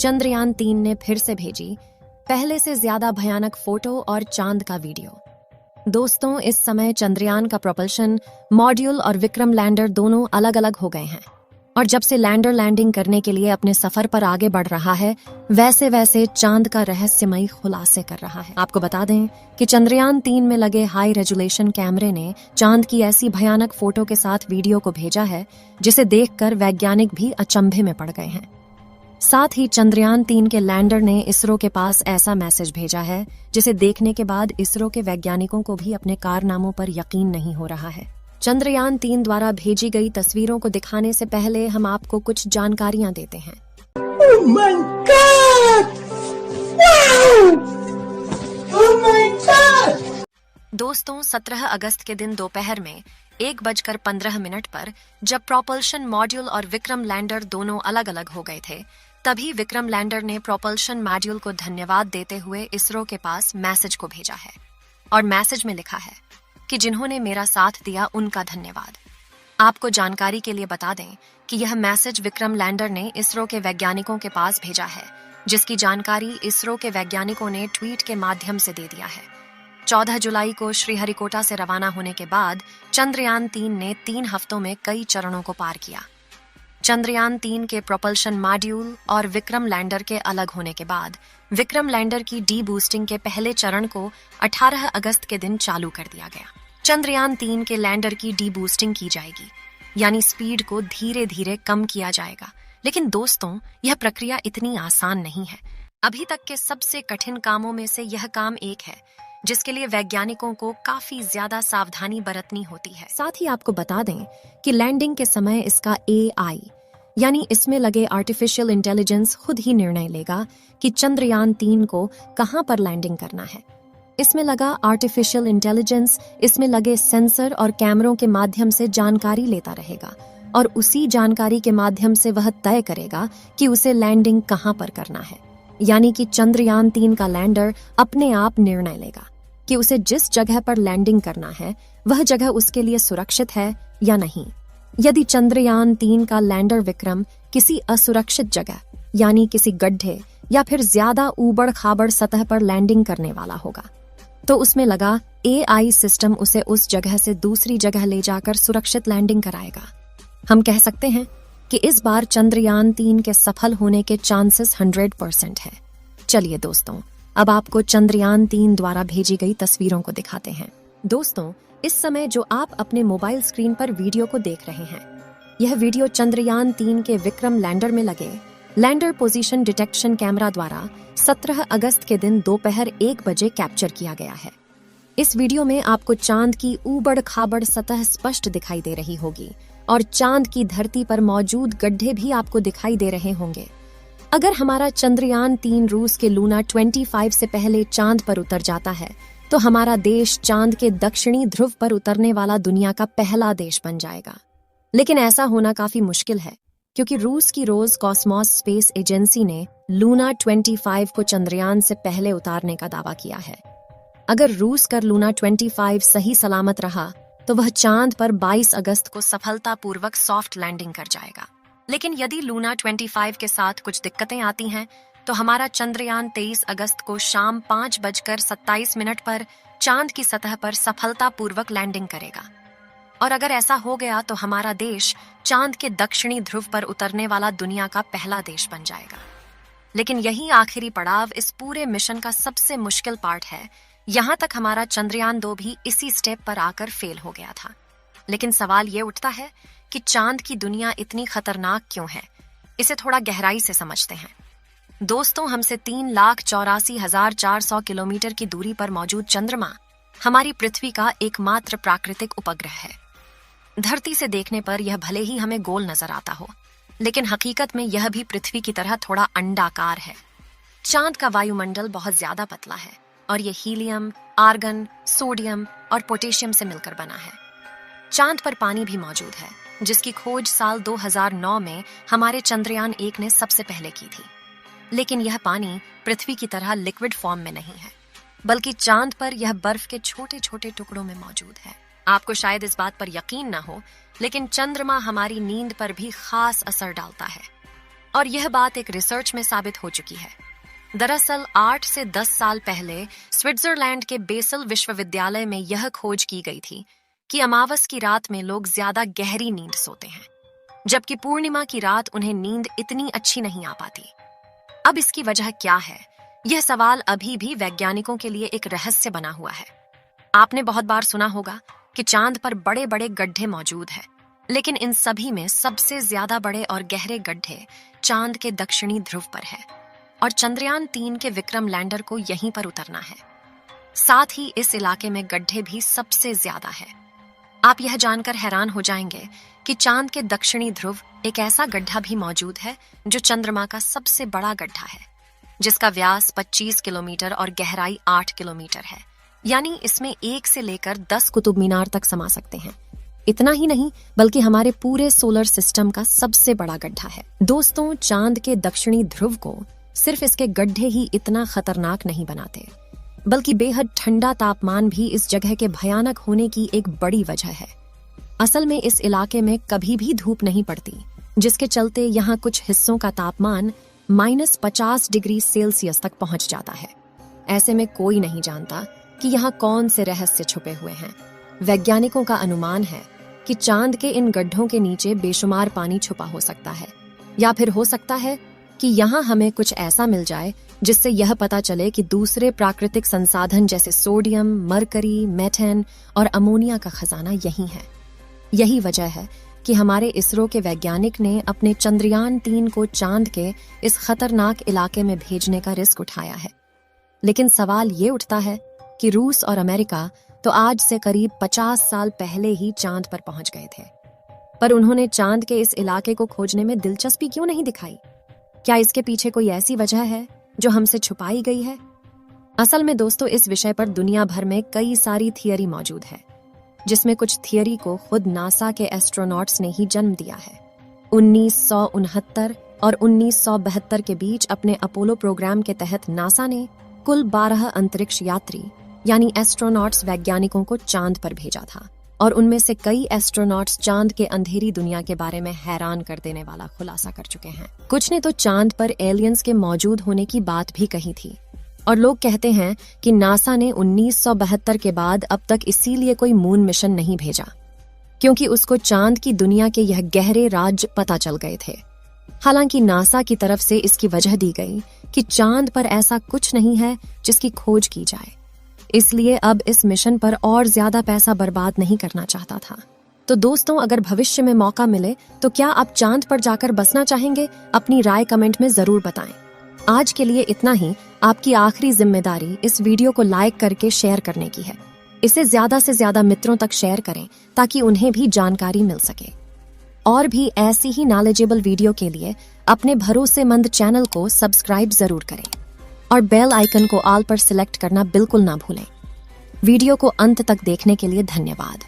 चंद्रयान-3 ने फिर से भेजी पहले से ज्यादा भयानक फोटो और चांद का वीडियो। दोस्तों, इस समय चंद्रयान का प्रोपल्शन मॉड्यूल और विक्रम लैंडर दोनों अलग अलग हो गए हैं और जब से लैंडर लैंडिंग करने के लिए अपने सफर पर आगे बढ़ रहा है, वैसे वैसे चांद का रहस्यमयी खुलासे कर रहा है। आपको बता दें कि चंद्रयान-3 में लगे हाई रेजोल्यूशन कैमरे ने चांद की ऐसी भयानक फोटो के साथ वीडियो को भेजा है जिसे देखकर वैज्ञानिक भी अचंभे में पड़ गए हैं। साथ ही चंद्रयान-3 के लैंडर ने इसरो के पास ऐसा मैसेज भेजा है जिसे देखने के बाद इसरो के वैज्ञानिकों को भी अपने कारनामों पर यकीन नहीं हो रहा है। चंद्रयान-3 द्वारा भेजी गई तस्वीरों को दिखाने से पहले हम आपको कुछ जानकारियां देते हैं। Oh my God! Wow! Oh my God! दोस्तों, 17 अगस्त के दिन दोपहर में 1:15 पर जब प्रोपल्शन मॉड्यूल और विक्रम लैंडर दोनों अलग अलग हो गए थे, तभी विक्रम लैंडर ने प्रोपल्शन मॉड्यूल को धन्यवाद देते हुए इसरो के पास मैसेज को भेजा है और मैसेज में लिखा है कि जिन्होंने मेरा साथ दिया उनका धन्यवाद। आपको जानकारी के लिए बता दें कि यह मैसेज विक्रम लैंडर ने इसरो के वैज्ञानिकों के पास भेजा है, जिसकी जानकारी इसरो के वैज्ञानिकों ने ट्वीट के माध्यम से दे दिया है। 14 जुलाई को श्रीहरिकोटा से रवाना होने के बाद चंद्रयान-3 ने 3 हफ्तों में कई चरणों को पार किया। चंद्रयान-3 के प्रोपल्शन मॉड्यूल और विक्रम लैंडर के अलग होने के बाद विक्रम लैंडर की डी बूस्टिंग के पहले चरण को 18 अगस्त के दिन चालू कर दिया गया। चंद्रयान-3 के लैंडर की डी बूस्टिंग की जाएगी, यानी स्पीड को धीरे धीरे कम किया जाएगा। लेकिन दोस्तों, यह प्रक्रिया इतनी आसान नहीं है। अभी तक के सबसे कठिन कामों में से यह काम एक है जिसके लिए वैज्ञानिकों को काफी ज्यादा सावधानी बरतनी होती है। साथ ही आपको बता दें कि लैंडिंग के समय इसका AI यानी इसमें लगे आर्टिफिशियल इंटेलिजेंस खुद ही निर्णय लेगा कि चंद्रयान-3 को कहां पर लैंडिंग करना है। इसमें लगा आर्टिफिशियल इंटेलिजेंस इसमें लगे सेंसर और कैमरों के माध्यम से जानकारी लेता रहेगा और उसी जानकारी के माध्यम से वह तय करेगा कि उसे लैंडिंग कहां पर करना है। यानी कि चंद्रयान-3 का लैंडर अपने आप निर्णय लेगा कि उसे जिस जगह पर लैंडिंग करना है वह जगह उसके लिए सुरक्षित है या नहीं। यदि चंद्रयान-3 का लैंडर विक्रम किसी असुरक्षित जगह यानी किसी गड्ढे या फिर ज्यादा ऊबड़ खाबड़ सतह पर लैंडिंग करने वाला होगा, तो उसमें लगा AI सिस्टम उसे उस जगह से दूसरी जगह ले जाकर सुरक्षित लैंडिंग कराएगा। हम कह सकते हैं कि इस बार चंद्रयान-3 के सफल होने के चांसेस 100% है। चलिए दोस्तों, अब आपको चंद्रयान-3 द्वारा भेजी गई तस्वीरों को दिखाते हैं। दोस्तों, इस समय जो आप अपने मोबाइल स्क्रीन पर वीडियो को देख रहे हैं, यह वीडियो चंद्रयान-3 के विक्रम लैंडर में लगे लैंडर पोजीशन डिटेक्शन कैमरा द्वारा 17 अगस्त के दिन दोपहर 1 बजे कैप्चर किया गया है। इस वीडियो में आपको चांद की ऊबड़ खाबड़ सतह स्पष्ट दिखाई दे रही होगी और चांद की धरती पर मौजूद गड्ढे भी आपको दिखाई दे रहे होंगे। अगर हमारा चंद्रयान-3 रूस के लूना 25 से पहले चांद पर उतर जाता है, तो हमारा देश चांद के दक्षिणी ध्रुव पर उतरने वाला दुनिया का पहला देश बन जाएगा। लेकिन ऐसा होना काफी मुश्किल है, क्योंकि रूस की रोज कॉस्मोस स्पेस एजेंसी ने लूना 25 को चंद्रयान से पहले उतारने का दावा किया है। अगर रूस का लूना 25 सही सलामत रहा तो वह चांद पर 22 अगस्त को सफलतापूर्वक सॉफ्ट लैंडिंग कर जाएगा। लेकिन यदि लूना 25 के साथ कुछ दिक्कतें आती हैं, तो हमारा चंद्रयान 23 अगस्त को शाम 5:27 पर चांद की सतह पर सफलतापूर्वक लैंडिंग करेगा। और अगर ऐसा हो गया तो हमारा देश चांद के दक्षिणी ध्रुव पर उतरने वाला दुनिया का पहला देश बन जाएगा। लेकिन यही आखिरी पड़ाव इस पूरे मिशन का सबसे मुश्किल पार्ट है। यहाँ तक हमारा चंद्रयान-2 भी इसी स्टेप पर आकर फेल हो गया था। लेकिन सवाल ये उठता है कि चांद की दुनिया इतनी खतरनाक क्यों है? इसे थोड़ा गहराई से समझते हैं। दोस्तों, हमसे 3,84,400 किलोमीटर की दूरी पर मौजूद चंद्रमा हमारी पृथ्वी का एकमात्र प्राकृतिक उपग्रह है। धरती से देखने पर यह भले ही हमें गोल नजर आता हो, लेकिन हकीकत में यह भी पृथ्वी की तरह थोड़ा अंडाकार है। चांद का वायुमंडल बहुत ज्यादा पतला है और यह हीलियम, आर्गन, सोडियम और पोटेशियम से मिलकर बना है। चांद पर पानी भी मौजूद है, जिसकी खोज साल 2009 में हमारे चंद्रयान-1 ने सबसे पहले की थी। लेकिन यह पानी पृथ्वी की तरह लिक्विड फॉर्म में नहीं है, बल्कि चांद पर यह बर्फ के छोटे छोटे टुकड़ों में मौजूद है। आपको शायद इस बात पर यकीन न हो, लेकिन चंद्रमा हमारी नींद पर भी खास असर डालता है और यह बात एक रिसर्च में साबित हो चुकी है। दरअसल 8 से 10 साल पहले स्विट्जरलैंड के बेसल विश्वविद्यालय में यह खोज की गई थी कि अमावस की रात में लोग ज्यादा गहरी नींद सोते हैं, जबकि पूर्णिमा की रात उन्हें नींद इतनी अच्छी नहीं आ पाती। अब इसकी वजह क्या है? यह सवाल अभी भी वैज्ञानिकों के लिए एक रहस्य बना हुआ है। आपने बहुत बार सुना होगा कि चांद पर बड़े बड़े गड्ढे मौजूद हैं, लेकिन इन सभी में सबसे ज्यादा बड़े और गहरे गड्ढे चांद के दक्षिणी ध्रुव पर है और चंद्रयान 3 के विक्रम लैंडर को यहीं पर उतरना है। साथ ही इस इलाके में गड्ढे भी सबसे ज्यादा है। आप यह जानकर हैरान हो जाएंगे कि चांद के दक्षिणी ध्रुव एक ऐसा गड्ढा भी मौजूद है जो चंद्रमा का सबसे बड़ा गड्ढा है, जिसका व्यास 25 किलोमीटर और गहराई 8 किलोमीटर है। यानी इसमें 1 से लेकर 10 कुतुब मीनार तक समा सकते हैं। इतना ही नहीं, बल्कि हमारे पूरे सोलर सिस्टम का सबसे बड़ा गड्ढा है। दोस्तों, चांद के दक्षिणी ध्रुव को सिर्फ इसके गड्ढे ही इतना खतरनाक नहीं बनाते, बल्कि बेहद ठंडा तापमान भी इस जगह के भयानक होने की एक बड़ी वजह है। असल में इस इलाके में कभी भी धूप नहीं पड़ती, जिसके चलते यहाँ कुछ हिस्सों का तापमान -50 डिग्री सेल्सियस तक पहुंच जाता है। ऐसे में कोई नहीं जानता कि यहाँ कौन से रहस्य छुपे हुए हैं। वैज्ञानिकों का अनुमान है कि चांद के इन गड्ढों के नीचे बेशुमार पानी छुपा हो सकता है, या फिर हो सकता है कि यहाँ हमें कुछ ऐसा मिल जाए जिससे यह पता चले कि दूसरे प्राकृतिक संसाधन जैसे सोडियम, मरकरी, मेथेन और अमोनिया का खजाना यही है। यही वजह है कि हमारे इसरो के वैज्ञानिक ने अपने चंद्रयान 3 को चांद के इस खतरनाक इलाके में भेजने का रिस्क उठाया है। लेकिन सवाल ये उठता है कि रूस और अमेरिका तो आज से करीब 50 साल पहले ही चांद पर पहुंच गए थे, पर उन्होंने चांद के इस इलाके को खोजने में दिलचस्पी क्यों नहीं दिखाई? क्या इसके पीछे कोई ऐसी वजह है जो हमसे छुपाई गई है? असल में दोस्तों, इस विषय पर दुनिया भर में कई सारी थियरी मौजूद है, जिसमें कुछ थियरी को खुद नासा के एस्ट्रोनॉट्स ने ही जन्म दिया है। 1969 और 1972 के बीच अपने अपोलो प्रोग्राम के तहत नासा ने कुल 12 अंतरिक्ष यात्री यानी एस्ट्रोनॉट्स वैज्ञानिकों को चांद पर भेजा था, और उनमें से कई एस्ट्रोनॉट्स चांद के अंधेरी दुनिया के बारे में हैरान कर देने वाला खुलासा कर चुके हैं। कुछ ने तो चांद पर एलियंस के मौजूद होने की बात भी कही थी, और लोग कहते हैं कि नासा ने 1972 के बाद अब तक इसीलिए कोई मून मिशन नहीं भेजा, क्योंकि उसको चांद की दुनिया के यह गहरे राज पता चल गए थे। हालांकि नासा की तरफ से इसकी वजह दी गई कि चांद पर ऐसा कुछ नहीं है जिसकी खोज की जाए, इसलिए अब इस मिशन पर और ज्यादा पैसा बर्बाद नहीं करना चाहता था। तो दोस्तों, अगर भविष्य में मौका मिले तो क्या आप चांद पर जाकर बसना चाहेंगे? अपनी राय कमेंट में जरूर बताएं। आज के लिए इतना ही। आपकी आखिरी जिम्मेदारी इस वीडियो को लाइक करके शेयर करने की है। इसे ज्यादा से ज्यादा मित्रों तक शेयर करें ताकि उन्हें भी जानकारी मिल सके। और भी ऐसी ही नॉलेजेबल वीडियो के लिए अपने भरोसेमंद चैनल को सब्सक्राइब जरूर करें और बेल आइकन को ऑल पर सिलेक्ट करना बिल्कुल ना भूलें। वीडियो को अंत तक देखने के लिए धन्यवाद।